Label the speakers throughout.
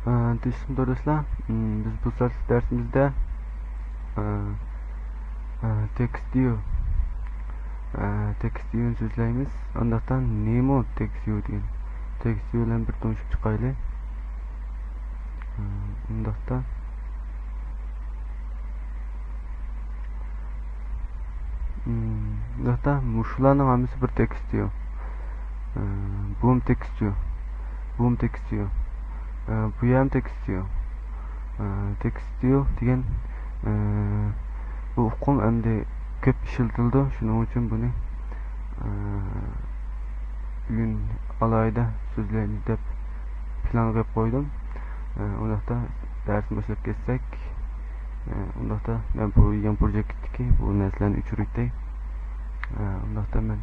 Speaker 1: Do'stlar, biz bu safki dersimizde tekstiyo'ni so'zlaymiz. Ondaqdan nemo tekstiyo degan tekstiyo bilan bir tanishib chiqaylik. Undaqda mushularning hammasi bir tekstiyo. Bu ham tekstiyo. Bu ham tekstiyo. Bu ham tekstiyo. Tekstiyo degan bu uqum endi ko'p ishlatildi. Shuning uchun buni bugun alayda so'zlaymiz deb plan qilib qo'ydim. Undaqda darsni boshlab ketsak, undaqda men bu yan projektdagi bu narsalarni o'chirayday. Undaqda men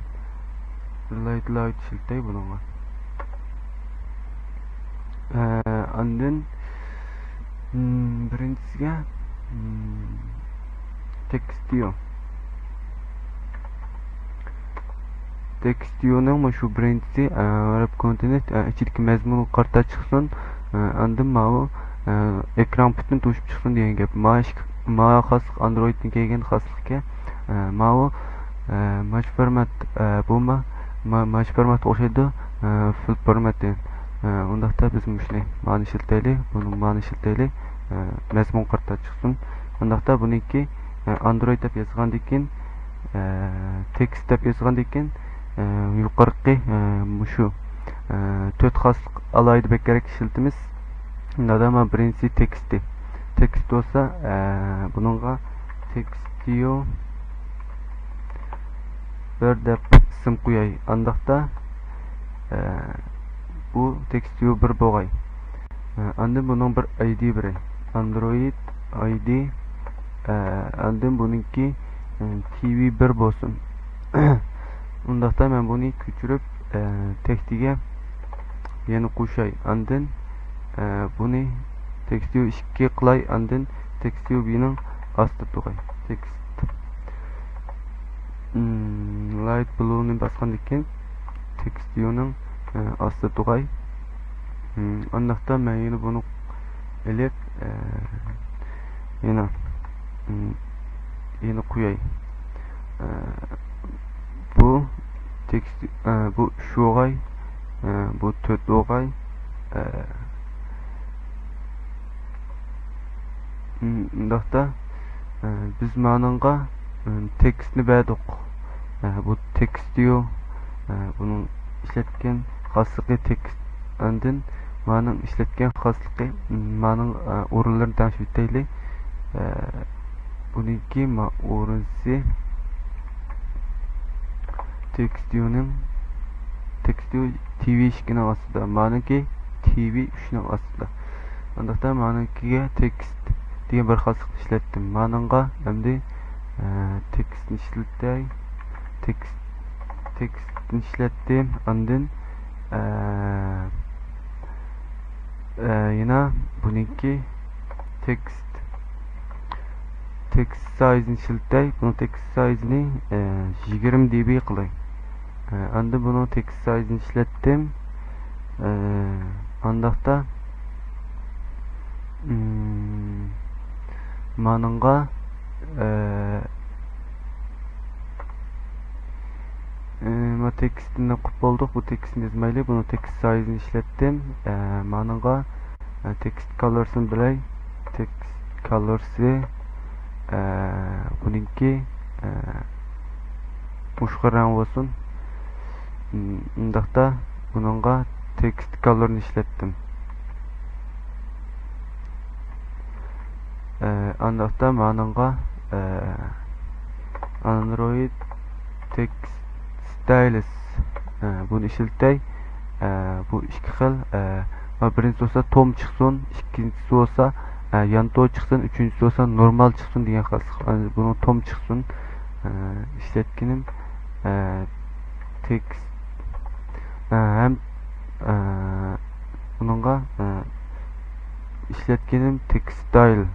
Speaker 1: light ishlatay bunga. Andın birincisiga tekstiyoning shu birinchisi Arab kontinent ichidagi mazmun qarta chiqsin, andin mau ekran butun to'shib chiqsin degan gap. Ma xos Androidning kelgan xoslikka mau match format bo'lma, match format o'xshaydi, full format degan. Undaqda biz shunday ma'ni ishlataylik, buni ma'ni ishlataylik, mazmun qarta chiqsin. Undaqda buniki Android deb yozgandan keyin tekst deb yozgandan keyin yuqorqi shu 4 xoslik alayda bek kerak ishlatamiz. Undaqda birinchisi teksti. Tekst bo'lsa buningga tekstiyo bir deb ism qo'yay. Undaqda bu tekstiyo bir bo'lg'ay. Andin buning bir ID biri. Android ID. Andin buniki TV1 bo'lsin. Undaqda men buni ko'chirib tekstiga yana qo'shay. Andin buni tekstiyo 2 qilay. Andin tekstiyo bining ostida qo'yay. Tekst light blue ni bosgandan keyin tekstiyoning ostida qo'yay. Undaqda men yana buni elib yana qo'yay. Bu tekst bu shu o'g'ay, bu 4 o'g'ay. Undaqda biz ma'nonga tekstni berdik. Bu tekstiyo buning ishlatgan xosligi tekst. Andin ma'non ishlatgan xosligi ma'non o'rinlarini tanishib o'taylik. Buniki o'rinsi tekstiyo TV 2ning ostida, ma'noki TV 3ning ostida. Undaqda ma'nokiga tekst degan bir xoslik ishlatdim. Ma'nonga endi tekstni ishlatay. Tekstni ishlatdim. Andin yana buniki tekst size'ni ishlatay. Buni tekst size'ni 20 dB qilay. Endi buni tekst size'ni ishlatdim. Undaqda ma'nonga tekstni qilib bo'ldik. Bu tekstni yozmaylik. Buni tekst size'ni ishlatdim. Ma'nonga text colors'ni bilay. Text colors'i buniki boshqa rang bo'lsin. Undaqda buningga text color'ni ishlatdim. Undaqda ma'nonga Android text styles buni ishlatay. Bu ikki xil. Birinchisi bo'lsa tom chiqsin, ikkinchisi bo'lsa yanto chiqsin, uchinchisi bo'lsa normal chiqsin degan xoslik. Buni tom chiqsin ishlatganim tekst ham buningga ishlatganim text style.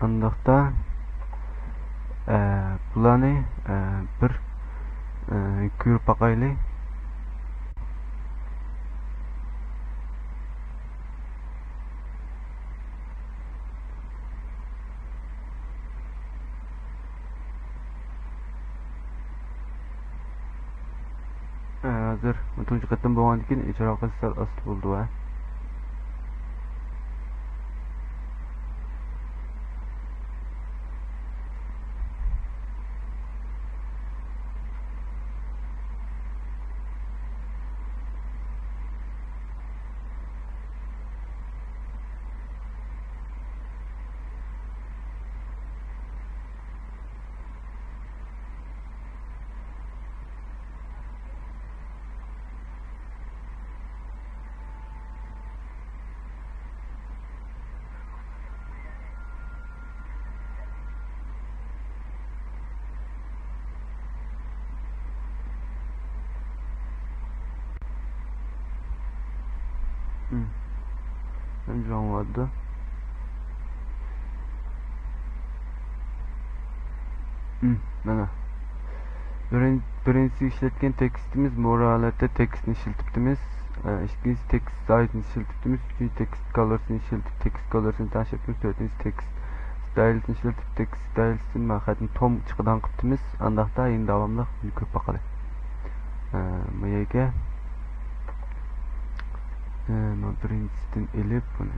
Speaker 1: Undaqda bularni bir ko'rib boqaylik. hozir tunji qatim bo'lgandan keyin ijroga sal asl bo'ldi va John vardı. Mana. Birinchisi ishlatgan tekstimiz moralatda tekstni ishlatibdimiz. Ikkinchisi tekst size'ni ishlatibdimiz. Uchinchi tekst colors'ni ishlatib tekst colors'ni tanishtiribmiz. To'rtinchi tekst styles'ni ishlatib tekst styles'ni maqsadni tom chiqidan qilibdimiz. Andaqda endi davomli ko'p baqali. Bu yerga birinchisidan elib buni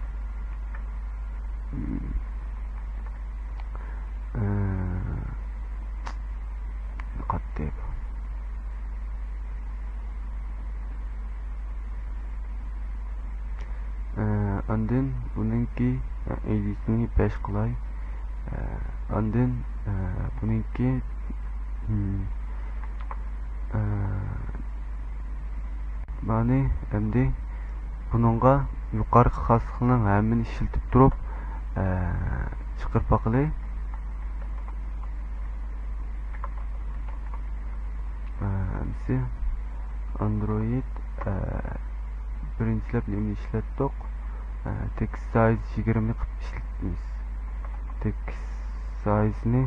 Speaker 1: qattiq andin buningki editni pesh qilay andin buningki mani endi bununla yuqorqi xasqning hammini ishiltib turib chiqirib baqilay. Hamsi Android birinchilab nima ishlatdik? Text size 20 qilib ishlatamiz. Text size'ni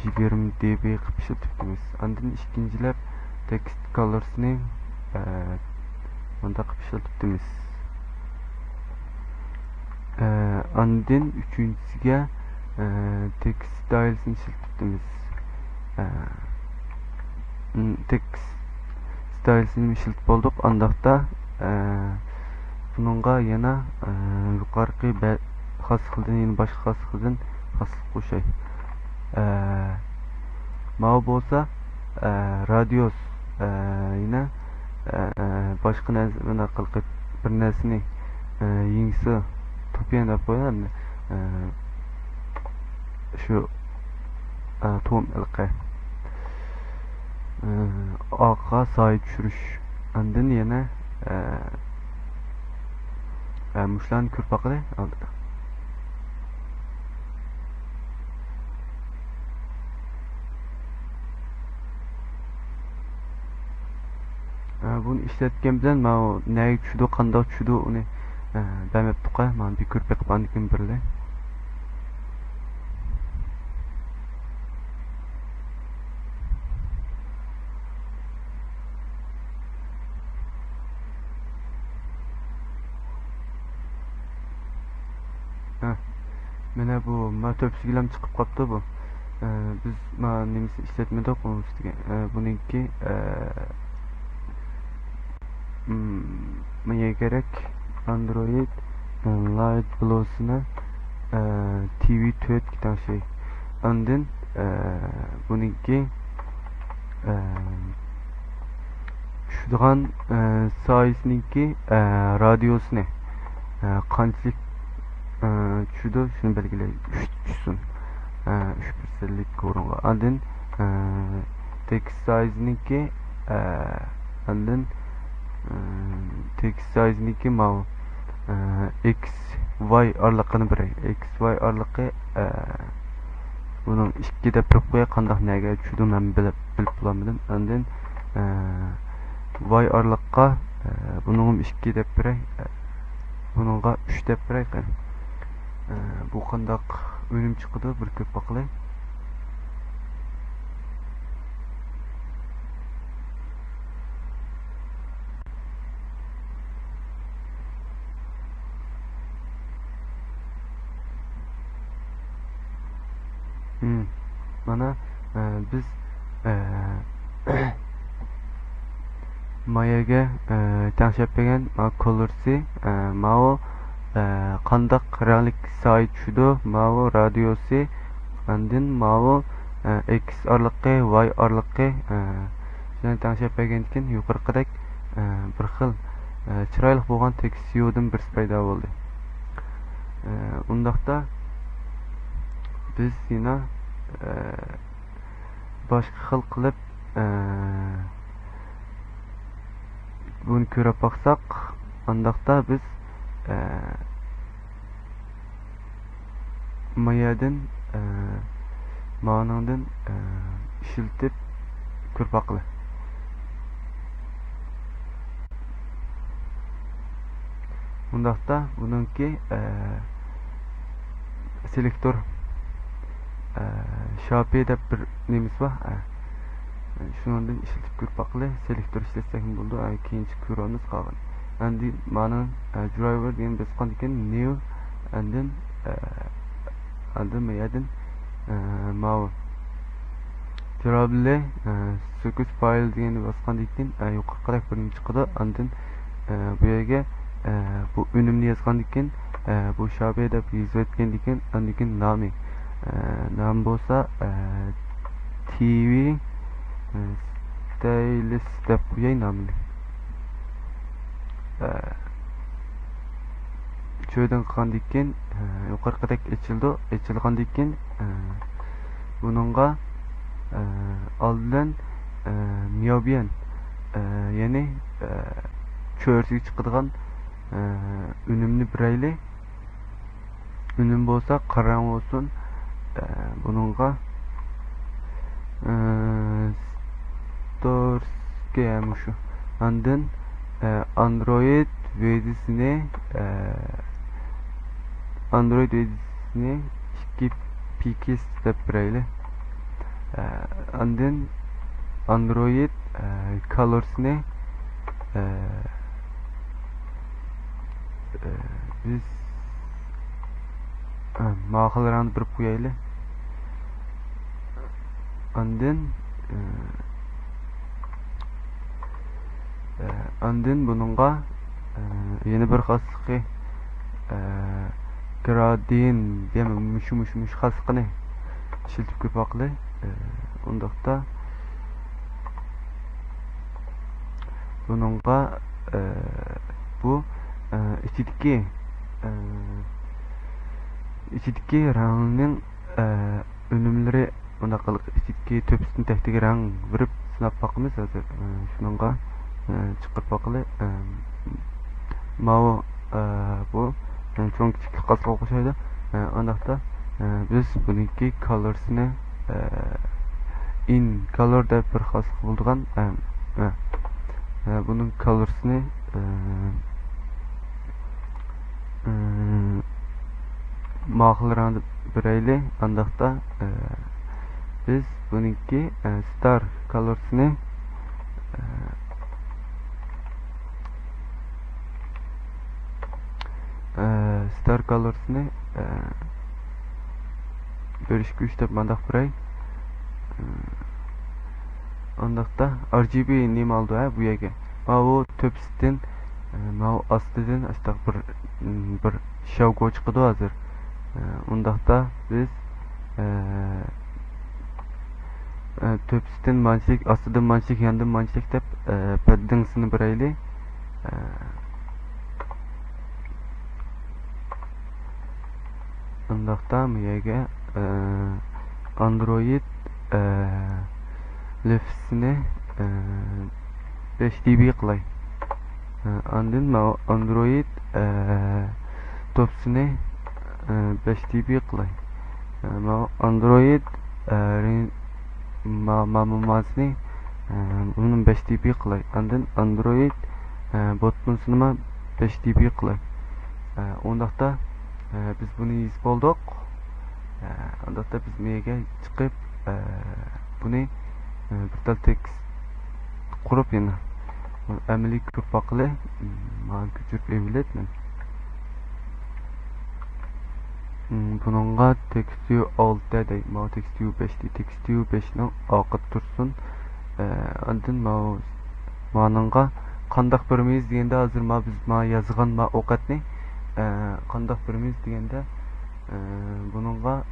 Speaker 1: 20 dB qilib ishlatamiz. Andin ikkinchilab text colors'ni bunda qilib ishlatamiz. Andin uchinchisiga text styles'ni ishlatamiz. Text styles'ni ishlatib bo'ldik. Andaqda bununla yana yuqorqi xasqildan yana boshqa xasqildan xasq qo'shay. Ma'lum bo'lsa radios yana boshqa narsa qilib bir narsani yengsi to'pyan deb qo'yadi. Shu to'm ilqi oqqa soy tushirish. Andin yana mushlarni ko'rib baqilay oldida. Buni ishlatgan bilan mana nega tushdi, qanday tushdi uni bilmabdi-ku. Mana bir ko'rib beqib andikin birli. Mana bu matopsigilam chiqib qolibdi bu. Biz mana nimasi ishlatmadik uni ustiga. Buningki menga kerak Android Light Blues'ni TV4 degan şey. Andin buningki tushadigan size'ninki radiosini qanchalik tushdi shuni belgilay. 3 tushsin. 3 piksellik o'ringa. Andin text size'ninki andin text size'niki mau x y araliqini biray. X y araliqi bunun 2 deb turib qo'ya qanday nega tushdi men bilib bo'lmadim. Andin y araliqqa bunun 2 deb biray. Bununga 3 deb biray. Bu qanday o'lim chiqdi bir ko'p baqilay. Mana biz mayaga tengshappagan colorsi mao qandaq ranglik sayt tushidi mao radiosi andin mao x orliqi y orliqi shuni tengshappagan ekan yuqorqidek bir xil chiroyli bo'lgan tekst yo'dan birisi paydo bo'ldi. Undaqda biz yana boshqa xil qilib buni ko'rib baqsaq, undaqda biz mayadan ma'nodan ishiltib ko'rpaqli. Undaqda bununki selektor Sharpie deb bir nemiz var. Shundan ishlatib ko'rpaqli selektor ishlatsak bo'ldi. Keyinchi ko'ramiz qolgan. Endi mana driver degan bosgan ekan new andin mayadan mau Terable Circus file degani bosgan ekan yuqorqaroq birinchi chiqadi. Andin bu yerga bu unumni yozgan ekan bu Sharpie deb yozayotgan ekan. Andin nomi nam bo'lsa TV stylist deb qo'yay nomini. Şöyle qilgandan yuqorqidek ochilgandan keyin buningga oldin Myobian ya'ni cho'rsiga chiqadigan unumni birayli. Unum bo'lsa qarang bo'lsin. Buningga Stores'ga şu. Andın Android vergisini 2 px deb birayli. Andın Android colors'ni biz ma'qillarni bir qo'yayli. Andın bununla yeni bir xaslıqı gradient diyemem müş xaslıqını işiltip köpaqlı. Ondaqda bununla bu içideki rangının önümleri bunda qılık içideki töpsünün təhdigi rang verip sınap bakımız hazır. Şununla çıqırıp bakılı. Mao bu çok küçük qaslığa qo'shaydi. Ondaqda biz buniki colors'ni in color deb bir xaslık bulduğan bunun colors'ni ma'qillarni birayli. Ondaqda biz buniki star colors'ni bölüşkü işte mandaq biray. Ondaqda RGB nima oldu bu yerga. Mao töpstin mao astidan astaq bir şavgo chiqdi hozir. Ondaqda biz töpstin manchlik astidan manchlik yandan manchlik deb paddingsini birayli. Ondaqda bu yerga Android lefsini 5 dB qilay. Andin Android topsini 5 dB qilay. Android mamasini bunun 5 dB qilay. Andin Android botmunsini 5 dB qilay. Ondaqda biz bunu yozib oldik. Ondaqda biz mega chiqib buni bir tal tekst qurib yana amaliy ko'paqli men ko'chirib eviletmen. Bununla tekstiyu 6 dey, ma tekstiyu 5 dey. Tekstiyu 5 ning oqib tursin. Andin ma manınğa qandaq birimiz degende hazır biz yazgan ovqatni qandaq birimiz degende bununğa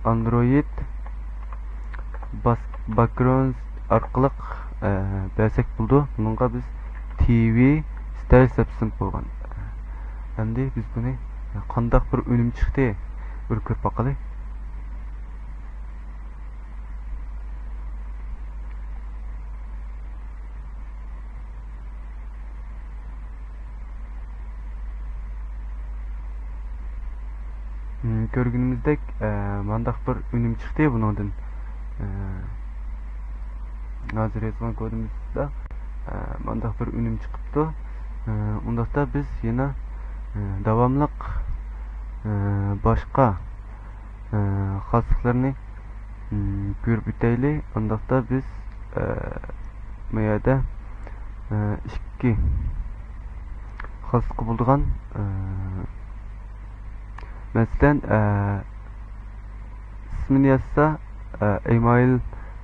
Speaker 1: Android background arqılıq bəsək buldu. Bununğa biz TV style sepsin qoyğan. Endi biz bunu qandaq bir önüm çıxdı bir körüp baqalı. Görgünümüzdek mandaq bir önüm çıxdı bunundan. Hazır yazgan kodumuzda mandaq bir önüm çıxıptı. Ondaqda biz yana davamlıq başqa xaslıqlarını görüp ütəyli. Ondaqda biz bu yerdə iki xaslıqı bulduğan Məsələn, ismini yazsa email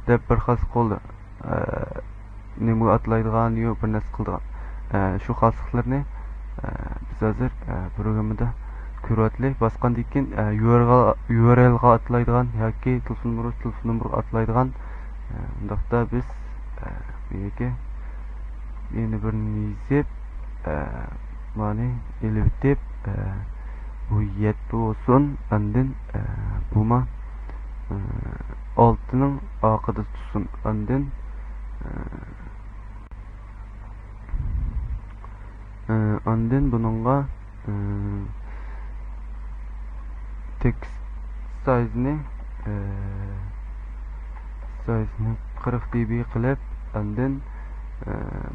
Speaker 1: deb bir xaslık oldu. Nemi atlaydigan, yo bir narsa qildigan. Şu xaslıqlarni biz hozir programmada ko'ryapmiz. Basqandan keyin URL'ga atlaydigan yoki telefon numeri atlaydigan. Undaqda biz bu yerga yeni birini yozib, mani elbitib bu 7 olsun, andın buma 6'nın arkada tutsun, andın bununla text size'ni 40 dB qilib, andın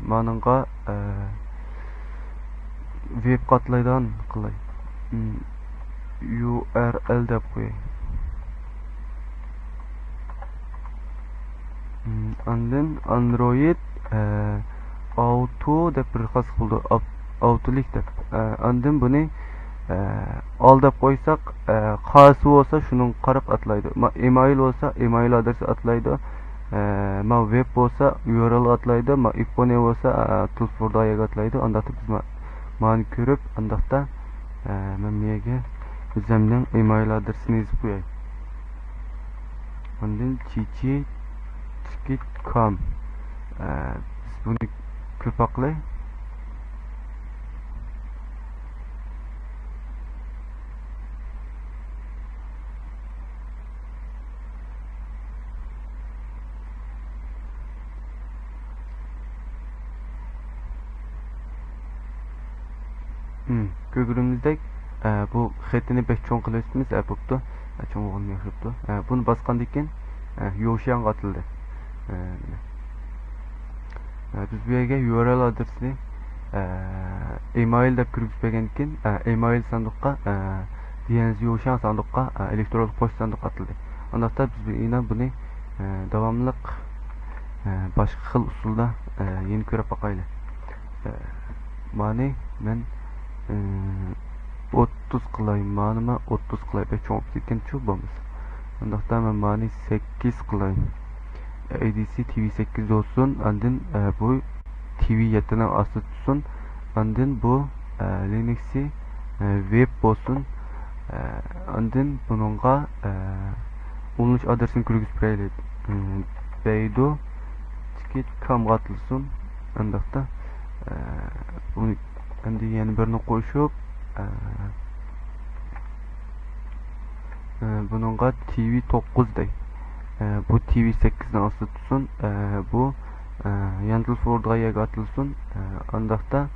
Speaker 1: manınğa web qatlaydan qilay. URL deb qo'yay. Andın Android auto deb bir xas buldu. Autolik deb. Andın bunu al deb qo'ysak, qasi olsa şunun qarab atlaydı. Email olsa email adresi atlaydı. Web olsa URL atlaydı. Ikone olsa tulfurda ayaq atlaydı. Andaqda biz mani görüp andaqda men miyege özümden email adresini yazıp koyayım. Ondan chichi.com biz bunu kırpaklayı. Kögürümüzdek bu xetini pek çoğun kılıçımız yapıptı. Çoğun oğlum yapıptı. Bunu baskan diken yoğuşayan katıldı. Biz bu yerge URL adresini email de kırıp beğendikken email sandıkka diyeniz yoğuşayan sandıkka elektronik posta sandık atıldı. Anlatta biz yine bunu devamlılık başka xil usulda yeni körüp bakaylı. Mani ben 30 qilay, manima 30 qilay. Pek çoğun dikken çubamız. Ondaqda men mani 8 qilay. ADC TV8 olsun. Andın bu TV7'den aslı tutsun. Andın bu Linux'i web olsun. Andın bununla ulunuş adresini kürgüs bireyli. Beydo.com atılsın. Ondaqda bunu endi yeni birini qo'shib bununla TV9 dey. Bu TV8'den aslı tutsun. Bu Yandıl Ford'a atılsın. Andaqda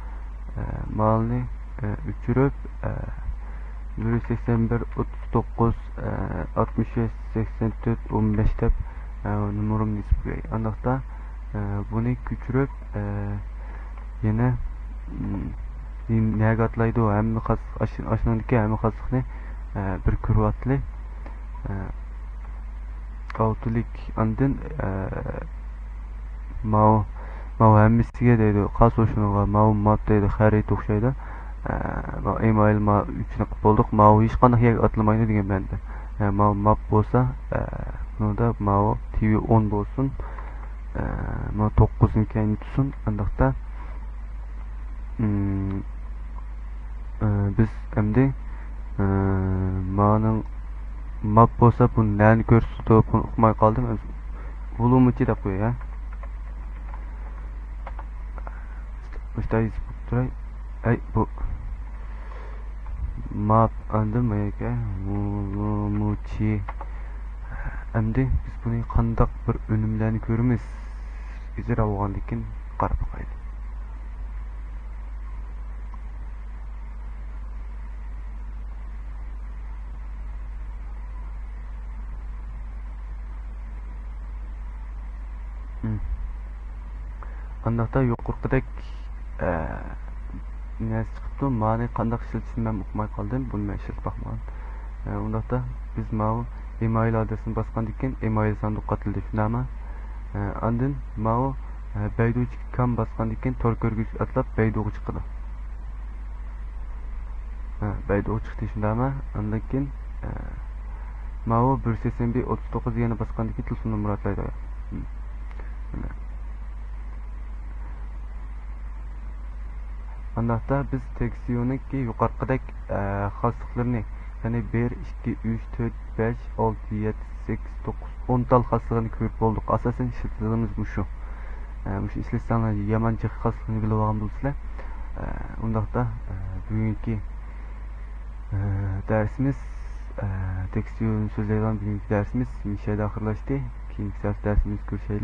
Speaker 1: malını üçürüp 081 39 65 84 15 deb numaramı yazıp qo'yay. Andaqda bunu küçürüp yine nega atlaydı o hem aşınandaki hem kasıkni bir kürvatlı autolik andın mau hemmisiga deydi qas oşunuğa mau map deydi xarit oxşaydı email ma üçünü qilib bolduq mau hech qanday yer atılmaydı degan bende mau map bolsa bunda mau TV10 bolsun ma 9'un keyin tutsun. Andaqda biz endi ma'ning map bo'lsa bu nani ko'rsatib buni uqmay qoldim. Volumichi deb qo'y, ha. Ustayız turay. Ay bu map andimi aka? Volumichi. Endi biz buni qandaq bir önümlerini ko'ramiz. Izir avgandikin qarab qo'yaylik. Andaqda yuqorqidek nesi chiqibdi, ma'ni qandaq ishlatishni men uqmay qoldim. Buni men ishlatib baxman. Undaqda biz mau email adresini bosgandan keyin email sanduqqa tildi, shundami? Andin mau Baidu.com bosgandan keyin tor ko'rgich atlab Baiduga chiqadi. Baiduga chiqdi, shundami? Undan keyin mau 18139 yana bosgandan keyin telefon nomeri atlaydi. Andaqda biz tekstiyoniki yuqorqidek xosliqlarni, ya'ni 1 2 3 4 5 6 7 8 9 10 tal xosliqlarni ko'rib boldik. Asosan ishlatganimiz bu shu. Mush ishlatsanlar yomon jiq xosliqni bilib olgan bo'lsizlar. Undaqda bugungi dersimiz tekstiyon so'zlaydigan bugungi dersimiz mishada oxirlashdi. Keyingi dersimiz ko'rishaylik.